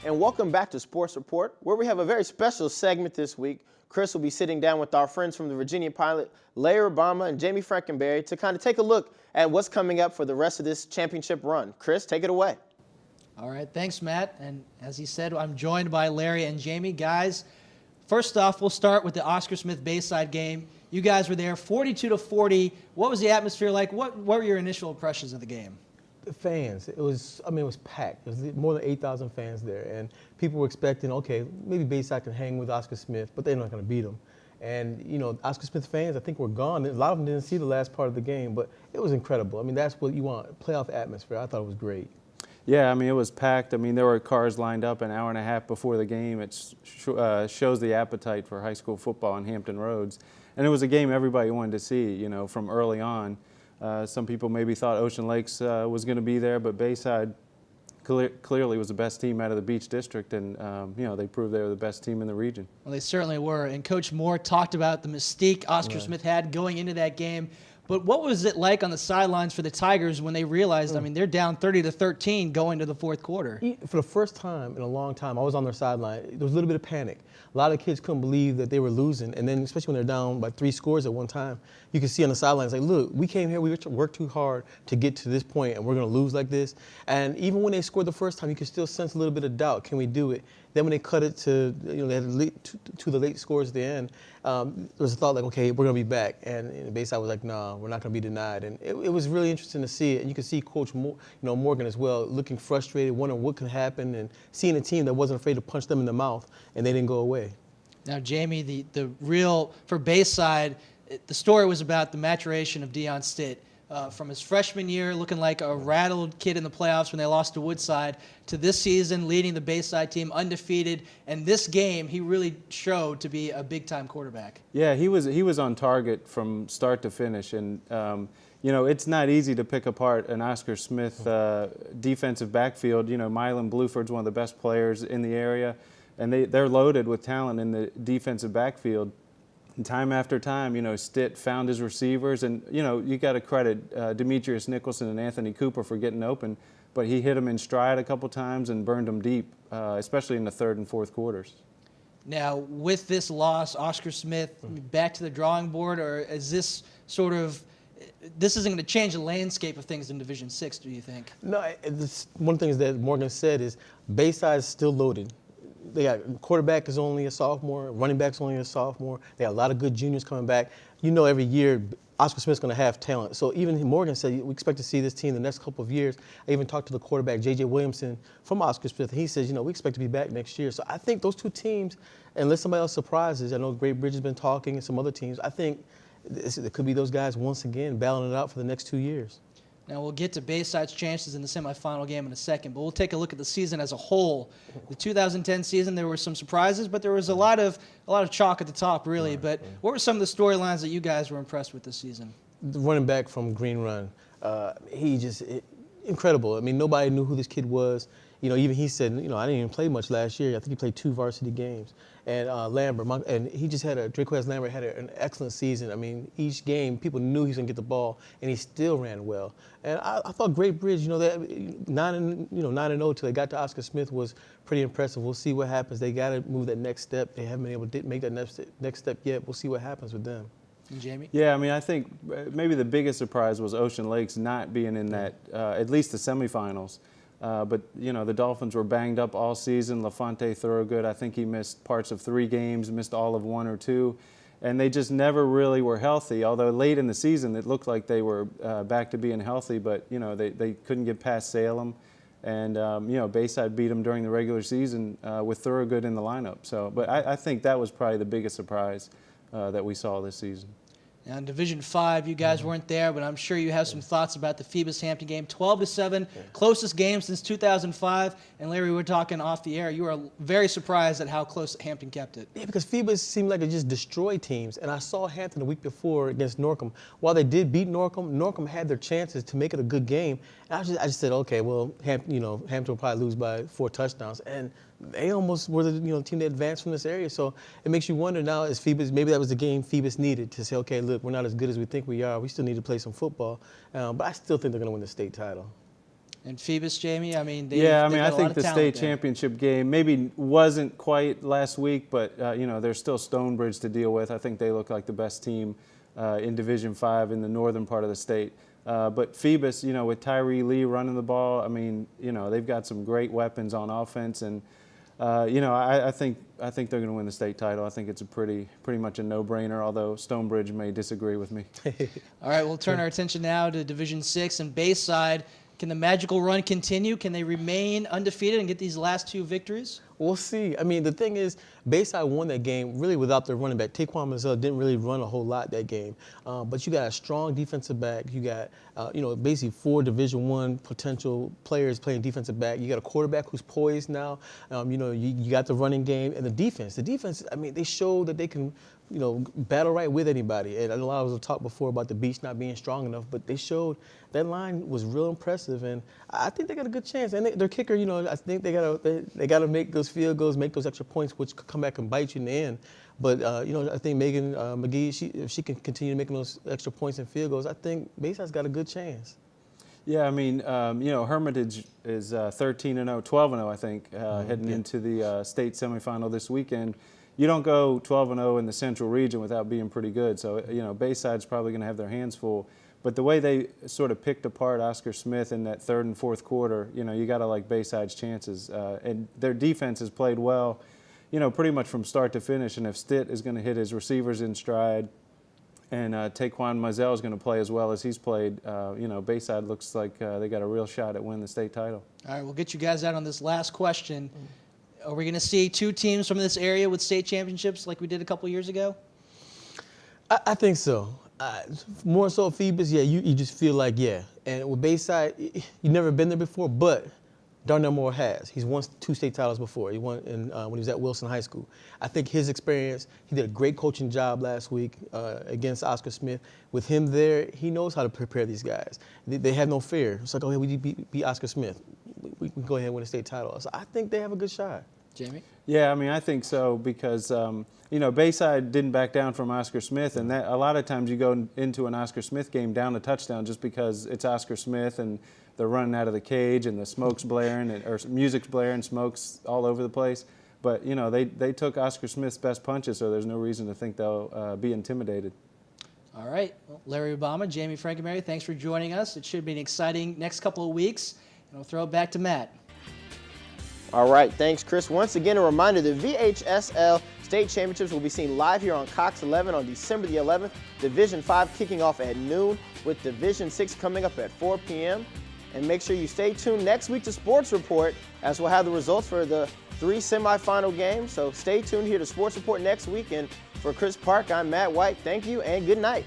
and welcome back to Sports Report, where we have a very special segment this week. Chris will be sitting down with our friends from the Virginian Pilot, Larry Rubama and Jami Frankenberry, to kind of take a look at what's coming up for the rest of this championship run. Chris, take it away. All right, thanks, Matt. And as he said, I'm joined by Larry and Jami. Guys, first off, we'll start with the Oscar Smith Bayside game. You guys were there, 42-40. What was the atmosphere like? What were your initial impressions of the game? The fans, it was packed. There was more than 8,000 fans there, and people were expecting, okay, maybe Bayside can hang with Oscar Smith, but they're not going to beat them. And, you know, Oscar Smith fans, I think, were gone. A lot of them didn't see the last part of the game, but it was incredible. I mean, that's what you want, playoff atmosphere. I thought it was great. Yeah, I mean, it was packed. I mean, there were cars lined up an hour and a half before the game. It shows the appetite for high school football on Hampton Roads. And it was a game everybody wanted to see, you know, from early on. Some people maybe thought Ocean Lakes was going to be there, but Bayside clearly was the best team out of the Beach District, and you know, they proved they were the best team in the region. Well, they certainly were, and Coach Moore talked about the mystique Oscar Smith had going into that game. But what was it like on the sidelines for the Tigers when they realized, I mean, they're down 30-13 going to the fourth quarter? For the first time in a long time, I was on their sideline. There was a little bit of panic. A lot of kids couldn't believe that they were losing, and then especially when they're down by 3 scores at one time, you could see on the sidelines, like, look, we came here, we worked too hard to get to this point, and we're going to lose like this. And even when they scored the first time, you could still sense a little bit of doubt. Can we do it? Then when they cut it to, you know, they had to the late scores at the end, there was a thought like, okay, we're going to be back. And Bayside was like, no, we're not going to be denied. And it was really interesting to see it. And you could see Coach Morgan as well, looking frustrated, wondering what could happen, and seeing a team that wasn't afraid to punch them in the mouth, and they didn't go away. Now, Jami, the real, for Bayside, the story was about the maturation of Deion Stitt. From his freshman year, looking like a rattled kid in the playoffs when they lost to Woodside, to this season leading the Bayside team undefeated. And this game, he really showed to be a big-time quarterback. Yeah, he was on target from start to finish. And, you know, it's not easy to pick apart an Oscar Smith defensive backfield. You know, Mylan Bluford's one of the best players in the area, and they're loaded with talent in the defensive backfield. And time after time, you know, Stitt found his receivers, and, you know, you got to credit Demetrius Nicholson and Anthony Cooper for getting open, but he hit them in stride a couple times and burned them deep, especially in the third and fourth quarters. Now, with this loss, Oscar Smith back to the drawing board, or is this sort of, this isn't going to change the landscape of things in Division VI, do you think? No, one of the things that Morgan said is Bayside is still loaded. They got quarterback is only a sophomore, running back's only a sophomore. They got a lot of good juniors coming back. You know, every year Oscar Smith's going to have talent. So even Morgan said we expect to see this team the next couple of years. I even talked to the quarterback, J.J. Williamson, from Oscar Smith, and he says, you know, we expect to be back next year. So I think those two teams, unless somebody else surprises, I know Great Bridge has been talking and some other teams, I think it could be those guys once again battling it out for the next 2 years. Now, we'll get to Bayside's chances in the semifinal game in a second, but we'll take a look at the season as a whole. The 2010 season, there were some surprises, but there was a lot of chalk at the top, really. But what were some of the storylines that you guys were impressed with this season? The running back from Green Run, incredible. I mean, nobody knew who this kid was. You know, even he said, you know, I didn't even play much last year. I think he played 2 varsity games. And Lambert, and he just had Draquez Lambert had an excellent season. I mean, each game, people knew he was going to get the ball, and he still ran well. And I thought Great Bridge, you know, that 9-0 till they got to Oscar Smith was pretty impressive. We'll see what happens. They got to move that next step. They haven't been able to make that next step yet. We'll see what happens with them. And Jami? Yeah, I mean, I think maybe the biggest surprise was Ocean Lakes not being in that, at least the semifinals. But, you know, the Dolphins were banged up all season. LaFonte Thorogood, I think he missed parts of 3 games, missed all of 1 or 2. And they just never really were healthy, although late in the season it looked like they were back to being healthy. But, you know, they couldn't get past Salem. And, you know, Bayside beat them during the regular season with Thorogood in the lineup. So, but I think that was probably the biggest surprise that we saw this season. Now, in Division 5, you guys weren't there, but I'm sure you have some thoughts about the Phoebus-Hampton game. 12-7, closest game since 2005. And Larry, we were talking off the air. You were very surprised at how close Hampton kept it. Yeah, because Phoebus seemed like it just destroyed teams. And I saw Hampton the week before against Norcom. While they did beat Norcom, Norcom had their chances to make it a good game. And I just said, okay, well, Hampton will probably lose by 4 touchdowns. And they almost were the team that advanced from this area. So it makes you wonder now, is Phoebus, maybe that was the game Phoebus needed to say, okay, look, we're not as good as we think we are. We still need to play some football. But I still think they're going to win the state title. And Phoebus, Jamie, I mean, I think the state championship game maybe wasn't quite last week, but there's still Stonebridge to deal with. I think they look like the best team in Division 5 in the northern part of the state. But Phoebus, with Tyree Lee running the ball, I mean, they've got some great weapons on offense, and I think they're going to win the state title. I think it's a pretty much a no-brainer, although Stonebridge may disagree with me. All right, we'll turn our attention now to Division 6 and Bayside. Can the magical run continue? Can they remain undefeated and get these last 2 victories? We'll see. I mean, the thing is, Bayside won that game really without their running back. Taquan Mazzell didn't really run a whole lot that game. But you got a strong defensive back. You got, basically 4 Division I potential players playing defensive back. You got a quarterback who's poised now. You got the running game and the defense. The defense, I mean, they showed that they can, battle right with anybody. And a lot of us have talked before about the beach not being strong enough, but they showed that line was real impressive, and I think they got a good chance. And their kicker, I think they gotta make those field goals, make those extra points, which could come back and bite you in the end. But I think Megan McGee, if she can continue making those extra points and field goals, I think Bayside's got a good chance. Yeah, I mean, Hermitage is 13-0, 12-0, I think, heading into the state semifinal this weekend. You don't go 12-0 in the Central Region without being pretty good. So, Bayside's probably going to have their hands full. But the way they sort of picked apart Oscar Smith in that third and fourth quarter, you got to like Bayside's chances. And their defense has played well, pretty much from start to finish. And if Stitt is going to hit his receivers in stride and Taquan Mazzell is going to play as well as he's played, Bayside looks like they got a real shot at winning the state title. All right, we'll get you guys out on this last question. Are we going to see 2 teams from this area with state championships like we did a couple years ago? I think so. More so Phoebus, yeah, you just feel like, yeah. And with Bayside, you've never been there before, but Darnell Moore has. He's won 2 state titles before. He won when he was at Wilson High School. I think his experience, he did a great coaching job last week against Oscar Smith. With him there, he knows how to prepare these guys. They have no fear. It's like, oh, we beat Oscar Smith. We can go ahead and win a state title. So I think they have a good shot. Jamie? Yeah, I mean, I think so because, Bayside didn't back down from Oscar Smith, and that a lot of times you go into an Oscar Smith game down a touchdown just because it's Oscar Smith and they're running out of the cage and the smoke's blaring or music's blaring, smoke's all over the place. But, they took Oscar Smith's best punches, so there's no reason to think they'll be intimidated. All right. Well, Larry Rubama, Jami Frankenberry, thanks for joining us. It should be an exciting next couple of weeks. And I'll throw it back to Matt. All right, thanks, Chris. Once again, a reminder, the VHSL State Championships will be seen live here on Cox 11 on December the 11th. Division 5 kicking off at noon with Division 6 coming up at 4 p.m. And make sure you stay tuned next week to Sports Report as we'll have the results for the 3 semifinal games. So stay tuned here to Sports Report next week. And for Chris Park, I'm Matt White. Thank you and good night.